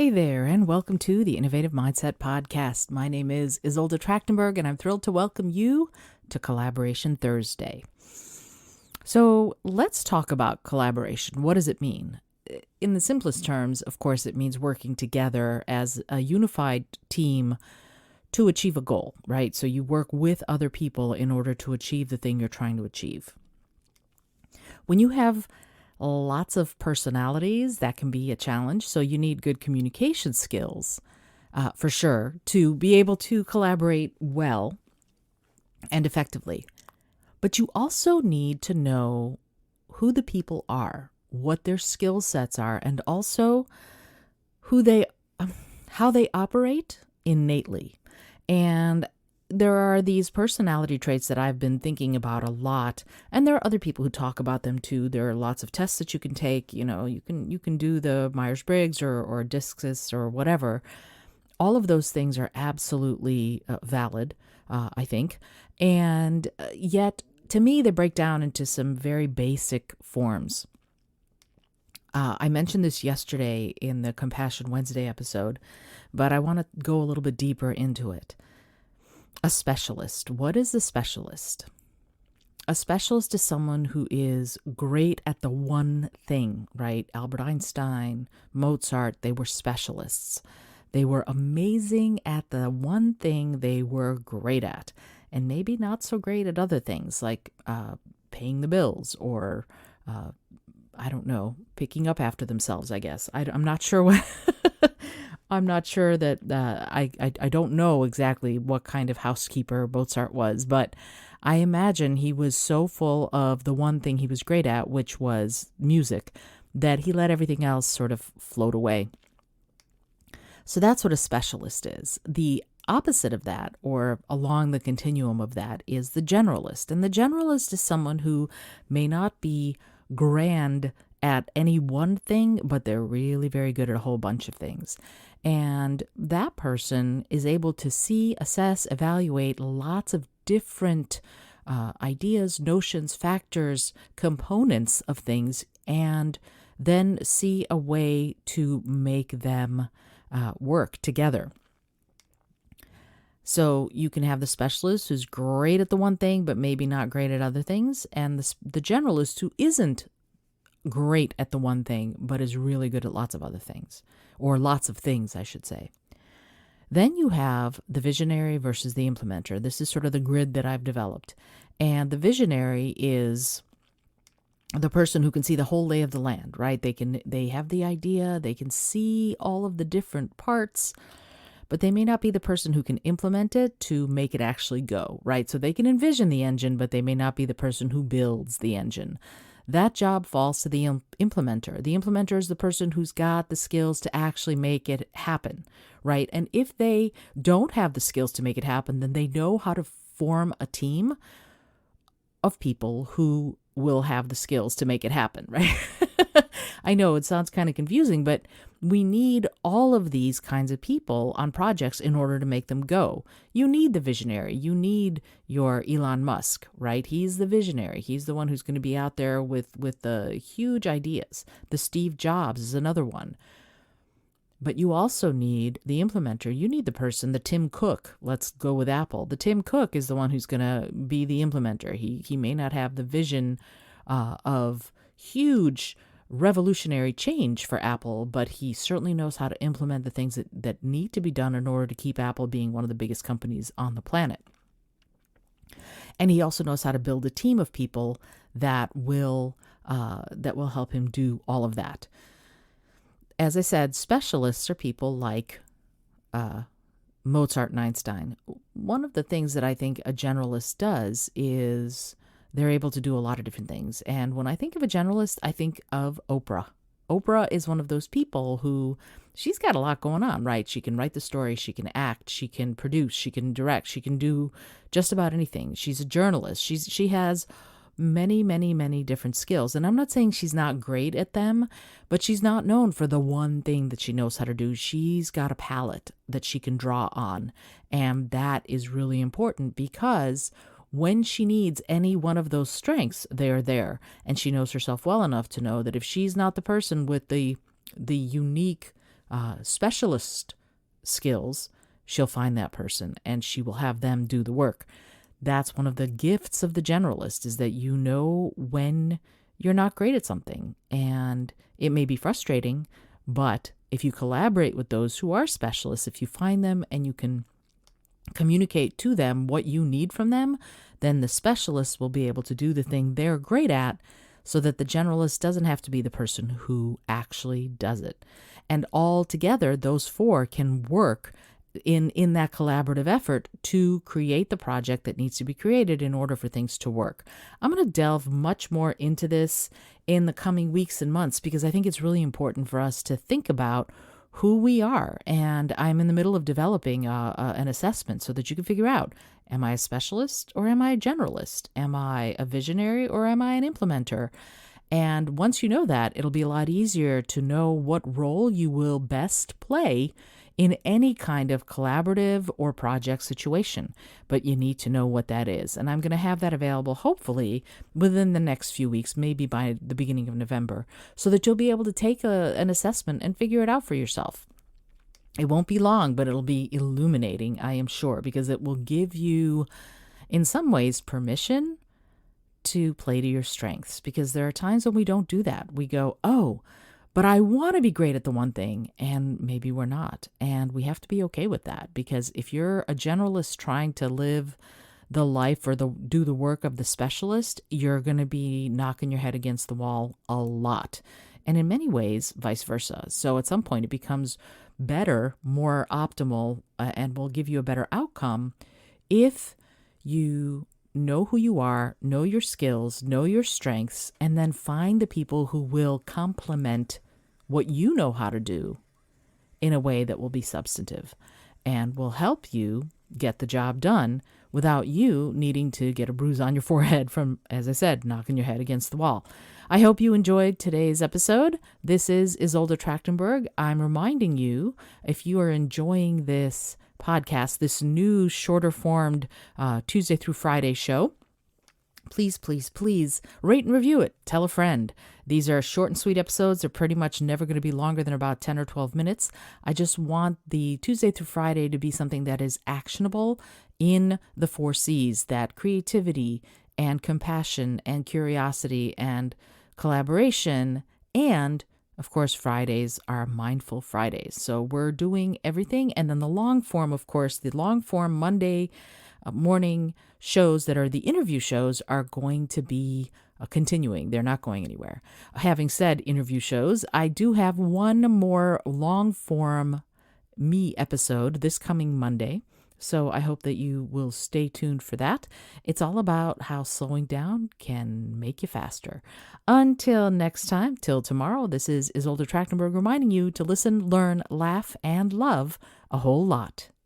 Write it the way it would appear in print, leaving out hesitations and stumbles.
Hey there, and welcome to the Innovative Mindset Podcast. My name is Isolde Trachtenberg, and I'm thrilled to welcome you to Collaboration Thursday. So let's talk about collaboration. What does it mean? In the simplest terms, of course, it means working together as a unified team to achieve a goal, right? So you work with other people in order to achieve the thing you're trying to achieve. When you have lots of personalities, that can be a challenge. So you need good communication skills, for sure, to be able to collaborate well and effectively. But you also need to know who the people are, what their skill sets are, and also how they operate innately. And there are these personality traits that I've been thinking about a lot, and there are other people who talk about them too. There are lots of tests that you can take. You know, you can do the Myers-Briggs or Discus or whatever. All of those things are absolutely valid, I think. And yet, to me, they break down into some very basic forms. I mentioned this yesterday in the Compassion Wednesday episode, but I want to go a little bit deeper into it. A specialist. What is a specialist? A specialist is someone who is great at the one thing, right? Albert Einstein, Mozart, they were specialists. They were amazing at the one thing they were great at, and maybe not so great at other things like paying the bills or, I don't know, picking up after themselves, I guess. I'm not sure what... I'm not sure that I don't know exactly what kind of housekeeper Mozart was, but I imagine he was so full of the one thing he was great at, which was music, that he let everything else sort of float away. So that's what a specialist is. The opposite of that, or along the continuum of that, is the generalist. And the generalist is someone who may not be grand at any one thing, but they're really very good at a whole bunch of things. And that person is able to see, assess, evaluate lots of different ideas, notions, factors, components of things, and then see a way to make them work together. So you can have the specialist who's great at the one thing, but maybe not great at other things, and the generalist who isn't great at the one thing, but is really good at lots of other things, or lots of things, I should say. Then you have the visionary versus the implementer. This is sort of the grid that I've developed. And the visionary is the person who can see the whole lay of the land, right? They have the idea, they can see all of the different parts, but they may not be the person who can implement it to make it actually go, right? So they can envision the engine, but they may not be the person who builds the engine. That job falls to the implementer. The implementer is the person who's got the skills to actually make it happen, right? And if they don't have the skills to make it happen, then they know how to form a team of people who will have the skills to make it happen, right? I know it sounds kind of confusing, but we need all of these kinds of people on projects in order to make them go. You need the visionary. You need your Elon Musk, right? He's the visionary. He's the one who's going to be out there with the huge ideas. The Steve Jobs is another one. But you also need the implementer. You need the person, the Tim Cook. Let's go with Apple. The Tim Cook is the one who's going to be the implementer. He may not have the vision of huge revolutionary change for Apple, but he certainly knows how to implement the things that need to be done in order to keep Apple being one of the biggest companies on the planet. And he also knows how to build a team of people that will help him do all of that. As I said, specialists are people like Mozart and Einstein. One of the things that I think a generalist does is they're able to do a lot of different things. And when I think of a generalist, I think of Oprah. Oprah is one of those people who, she's got a lot going on, right? She can write the story, she can act, she can produce, she can direct, she can do just about anything. She's a journalist. She has many, many, many different skills. And I'm not saying she's not great at them, but she's not known for the one thing that she knows how to do. She's got a palette that she can draw on. And that is really important because when she needs any one of those strengths, they're there. And she knows herself well enough to know that if she's not the person with the unique specialist skills, she'll find that person and she will have them do the work. That's one of the gifts of the generalist, is that you know when you're not great at something. And it may be frustrating, but if you collaborate with those who are specialists, if you find them and you can communicate to them what you need from them, then the specialist will be able to do the thing they're great at, so that the generalist doesn't have to be the person who actually does it. And all together, those four can work in that collaborative effort to create the project that needs to be created in order for things to work. I'm going to delve much more into this in the coming weeks and months, because I think it's really important for us to think about who we are. And I'm in the middle of developing an assessment so that you can figure out, am I a specialist or am I a generalist? Am I a visionary or am I an implementer? And once you know that, it'll be a lot easier to know what role you will best play in any kind of collaborative or project situation. But you need to know what that is. And I'm going to have that available hopefully within the next few weeks, maybe by the beginning of November, so that you'll be able to take an assessment and figure it out for yourself. It won't be long, but it'll be illuminating, I am sure, because it will give you, in some ways, permission to play to your strengths. Because there are times when we don't do that. We go, oh, but I want to be great at the one thing, and maybe we're not. And we have to be okay with that, because if you're a generalist trying to live the life or do the work of the specialist, you're going to be knocking your head against the wall a lot. And in many ways, vice versa. So at some point, it becomes better, more optimal, and will give you a better outcome if you know who you are, know your skills, know your strengths, and then find the people who will complement what you know how to do in a way that will be substantive and will help you get the job done without you needing to get a bruise on your forehead from, as I said, knocking your head against the wall. I hope you enjoyed today's episode. This is Isolde Trachtenberg. I'm reminding you, if you are enjoying this podcast, this new shorter formed Tuesday through Friday show, please, please, please rate and review it. Tell a friend. These are short and sweet episodes. They're pretty much never going to be longer than about 10 or 12 minutes. I just want the Tuesday through Friday to be something that is actionable in the 4 C's, that creativity and compassion and curiosity and collaboration, and of course, Fridays are Mindful Fridays. So we're doing everything. And then the long form, of course, the long form Monday morning shows that are the interview shows are going to be continuing. They're not going anywhere. Having said interview shows, I do have one more long form me episode this coming Monday. So I hope that you will stay tuned for that. It's all about how slowing down can make you faster. Until next time, till tomorrow, this is Isolde Trachtenberg reminding you to listen, learn, laugh, and love a whole lot.